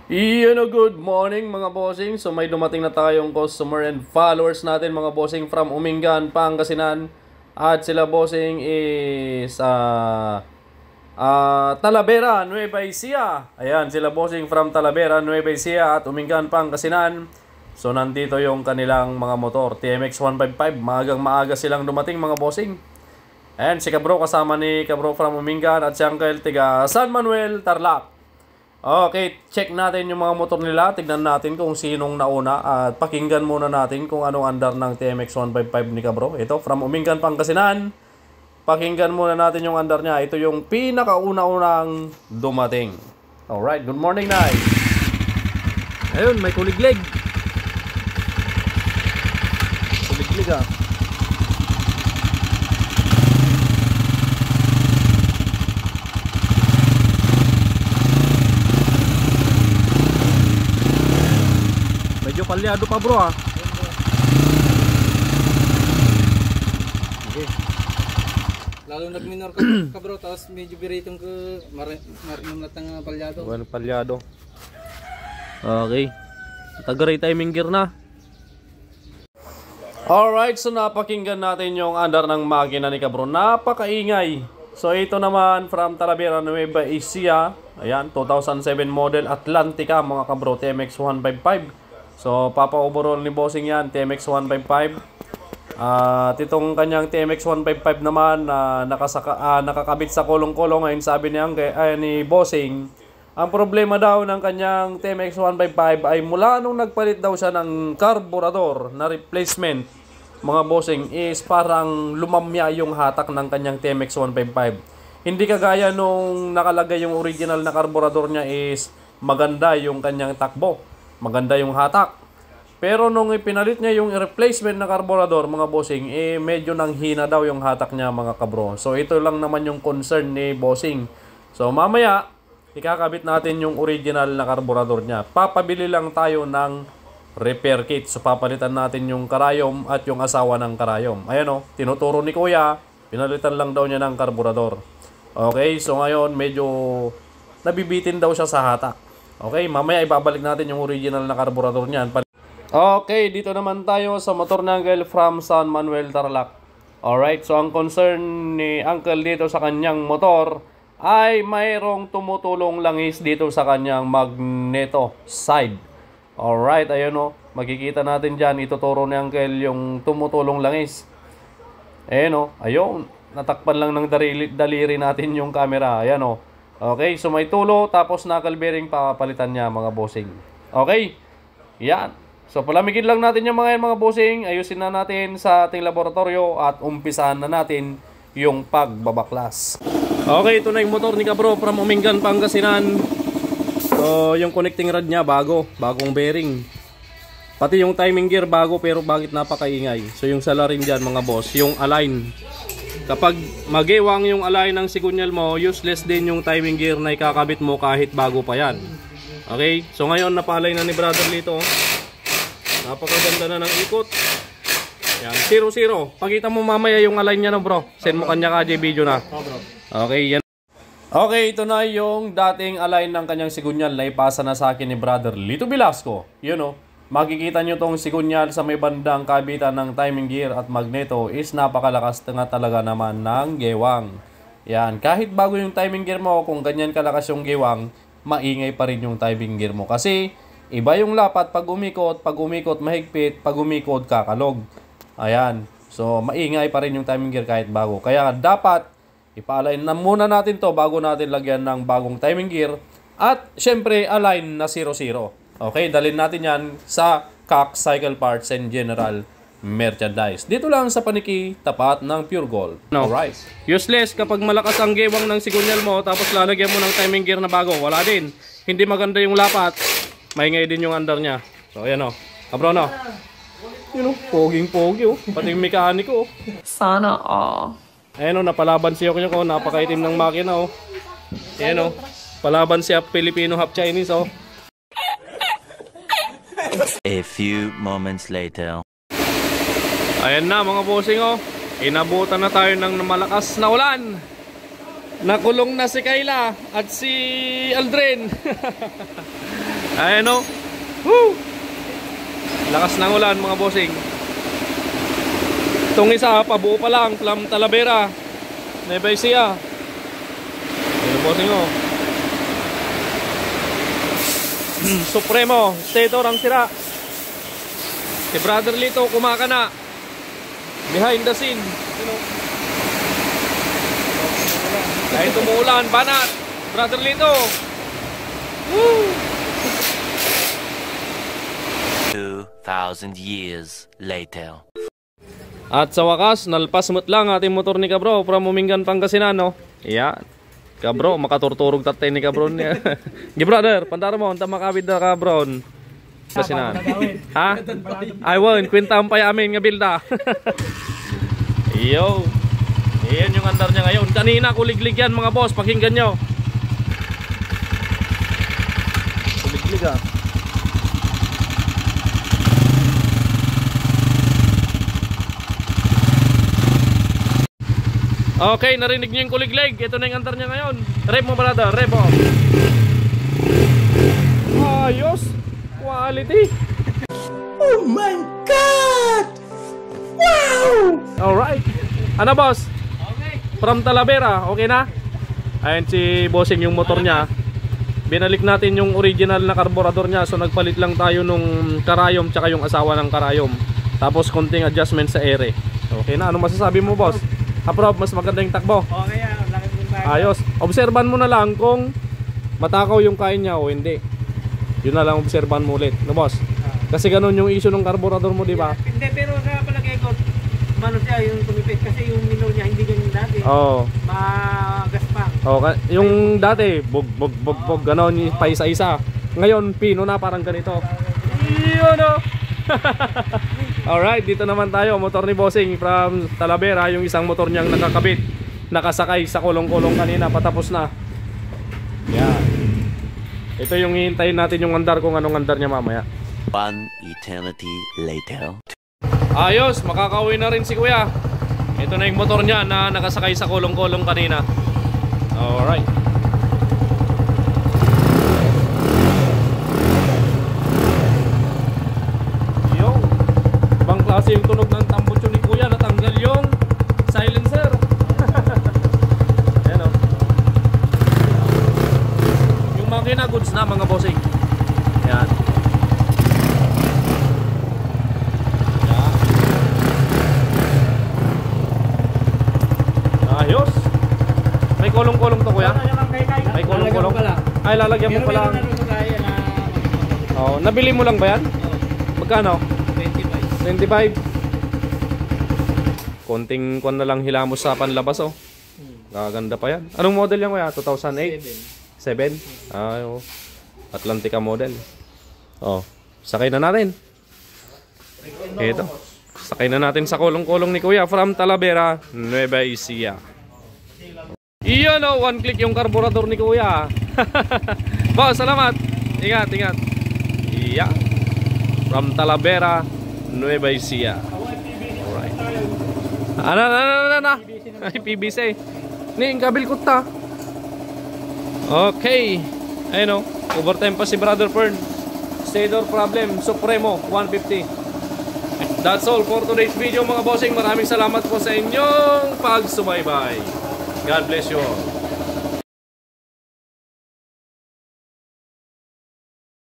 Good morning mga bossing. So may dumating na tayong customer and followers natin mga bossing from Umingan, Pangasinan. At sila bossing is Talavera, Nueva Ecija. Ayan, sila bossing from Talavera, Nueva Ecija at Umingan, Pangasinan. So nandito yung kanilang mga motor, TMX 155. Maagang-maaga silang dumating mga bossing. Ayan, si Kabro kasama ni Kabro from Umingan at si Uncle tiga San Manuel, Tarlac. Okay, check natin yung mga motor nila. Tignan natin kung sinong nauna. At pakinggan muna natin kung anong andar ng TMX 155 ni Kabro. Ito, from Umingan, Pangasinan. Pakinggan muna natin yung andar niya. Ito yung pinakauna-unang dumating. Alright, good morning, Nay. Ayun, may kuliglig. Kuliglig ah. Medyo palyado pa bro ah. Okay. Lalo nag-minor ka bro, tapos medyo biritong ka marinong natang palyado. Bueno, palyado. Okay. Tagaray timing gear na. Alright, so napakinggan natin yung andar ng makina ni Kabro. Napakaingay. So ito naman from Talavera, Nueva Ecija. Ayan, 2007 model Atlantica mga Kabro, TMX 155. So, papa-overall ni bossing yan, TMX 155. At itong kanyang TMX 155 naman, nakakabit sa kolong-kolong. Ngayon sabi ni bossing, ang problema daw ng kanyang TMX 155 ay mula nung nagpalit daw siya ng carburetor na replacement, mga bossing, is parang lumamya yung hatak ng kanyang TMX 155. Hindi kagaya nung nakalagay yung original na carburetor niya is maganda yung kanyang takbo. Maganda yung hatak. Pero nung ipinalit niya yung replacement na carburetor, mga bossing, medyo nang hina daw yung hatak niya mga kabro. So ito lang naman yung concern ni bossing. So mamaya, ikakabit natin yung original na carburetor niya. Papabili lang tayo ng repair kit. So papalitan natin yung karayom at yung asawa ng karayom. Ayan o, tinuturo ni kuya, pinalitan lang daw niya ng carburetor. Okay, so ngayon medyo nabibitin daw siya sa hatak. Okay, mamaya ibabalik natin yung original na carburetor niyan. Okay, dito naman tayo sa motor ng Uncle from San Manuel, Tarlac. Alright, so ang concern ni Uncle dito sa kanyang motor ay mayroong tumutulong langis dito sa kanyang magneto side. Alright, ayun o, makikita natin dyan, ituturo ni Uncle yung tumutulong langis. Ayun o, ayun, natakpan lang ng daliri natin yung camera. Ayan o. Okay, so may tulo, tapos knuckle bearing papalitan niya mga bossing. Okay, yan. So palamigin lang natin yung mga bossing, ayusin na natin sa ating laboratorio at umpisahan na natin yung pagbabaklas. Okay, ito na yung motor ni Kabro from Umingan, Pangasinan. So yung connecting rod niya bagong bearing. Pati yung timing gear bago, pero bakit napakaingay. So yung salarin dyan mga boss, yung align. Kapag magiwang yung align ng sigunyal mo, useless din yung timing gear na ikakabit mo kahit bago pa yan. Okay, so ngayon napalay na ni brother dito. Napakaganda na ng ikot. Yan, 0-0. Pakita mo mamaya yung align niya no bro. Send mo kanya ka video na. Okay, yan. Okay, ito na yung dating align ng kanyang sigunyal na ipasa na sa akin ni brother Lito Velasco. Yun o. Makikita nyo tong sigunyal sa may bandang kabitan ng timing gear at magneto is napakalakas nga talaga naman ng gewang. Yan, kahit bago yung timing gear mo, kung ganyan kalakas yung gewang, maingay pa rin yung timing gear mo. Kasi iba yung lapat pag umikot mahigpit, pag umikot kakalog. Ayan, so maingay pa rin yung timing gear kahit bago. Kaya dapat ipa-align na muna natin to bago natin lagyan ng bagong timing gear. At syempre align na 0-0. Okay, dalhin natin yan sa CAC Cycle Parts and General Merchandise. Dito lang sa Paniki, tapat ng Pure Gold. No. Alright. Useless kapag malakas ang gewang ng sigunyal mo tapos lalagyan mo ng timing gear na bago. Wala din. Hindi maganda yung lapat. Maingay din yung andar niya. So ayan o. Kabro no. Yun o, poging-pogi o. Pati yung mekaniko o. Sana all. Ayan o, napalaban siya ko. Napakaitim ng makina o. Ayan o. Palaban siya Filipino half Chinese o. A few moments later. Ayan na mga bossing oh. Inabutan na tayo ng malakas na ulan. Nakulong na si Kayla at si Aldrin. Ayan o. Woo! Lakas ng ulan mga bossing. Itong isa, pabuo pa lang, From Talavera, Nueva Ecija. Ayan bossing o. Supremo, stator ang sira. Si Brother Lito kumaka na. Behind the scene. Kahit umuulan, banat. Brother Lito. Woo! 2,000 years later. At sa wakas, nalpas mo't lang ating motor ni Kabro from Umingan, Pangasinan, no? Yan. Kabro, makaturturog tatay ni Kabron niya. Gi brother, pandara mo, anta makabid na Kabron. Pangasinan. Ha? Ay, won, kwintahan pa yamin nga bilda. Yo. Iyan yung andar niya ngayon. Kanina kuliglig yan mga boss, pakinggan nyo. Kuliglig ah. Okay, narinig niyo yung kuliglig. Ito na yung andar niya ngayon. Rev mo brother, rev mo. Ayos. Quality. Oh my God! Wow! Alright. Ano boss? Okay. From Talavera, okay na? Ayan si bossing yung motor niya. Binalik natin yung original na carburetor niya. So nagpalit lang tayo nung karayom tsaka yung asawa ng karayom. Tapos konting adjustment sa ere. Okay na, ano masasabi mo boss? Approve, mas maganda yung takbo. Okay yan, laki mo yung Ayos. Obserban mo na lang kung matakaw yung kain niya o hindi. Yun na lang obserban mo ulit, no boss? Kasi ganun yung issue ng carburetor mo, di ba? Hindi, pero sa palagay ko, mano siya yung tumipid kasi yung minor niya hindi ganyan dati. Oo. Magaspang. Yung dati, bog, ganon, pa isa-isa. Ngayon, pino na parang ganito. Yun o. Alright, dito naman tayo. Motor ni Bossing from Talavera. Yung isang motor niyang nakakabit, nakasakay sa kulong-kulong kanina. Patapos na. Yan. Ito yung hihintayin natin yung andar, kung anong andar niya mamaya. One eternity later. Ayos, makakauwi na rin si kuya. Ito na yung motor niya na nakasakay sa kulong-kulong kanina. Alright. Yung ibang klase yung tunog ng tambutso ni kuya. Natanggal yung silencer. Ayan o. Yung makina goods na mga bossing. Ayan. Ayos. May kulong-kulong to kuya? May kulong-kulong. Ay, lalagyan mo pala. Oh, nabili mo lang ba yan? Magkano? 25. Konting kon na lang hilamos sa panlabas oh. Gaganda pa yan. Anong model yan kuya? 2008? 7? Ay, oh. Atlantica model. Oh, sakay na natin. Ito. Sakay na natin sa kulong-kulong ni kuya from Talavera, Nueva Ecija. Iyon o, one click yung carburetor ni kuya. Boss, salamat. Ingat, ingat. Iya. From Talavera, Nueva Ecija. Alright. Ano. Ay, PBC. Ni, kabil ko ta. Okay. Ayun o, overtime pa si Brother Fern. Stator problem, Supremo, 150. That's all for today's video mga bossing. Maraming salamat po sa inyong pagsubaybay. God bless you all.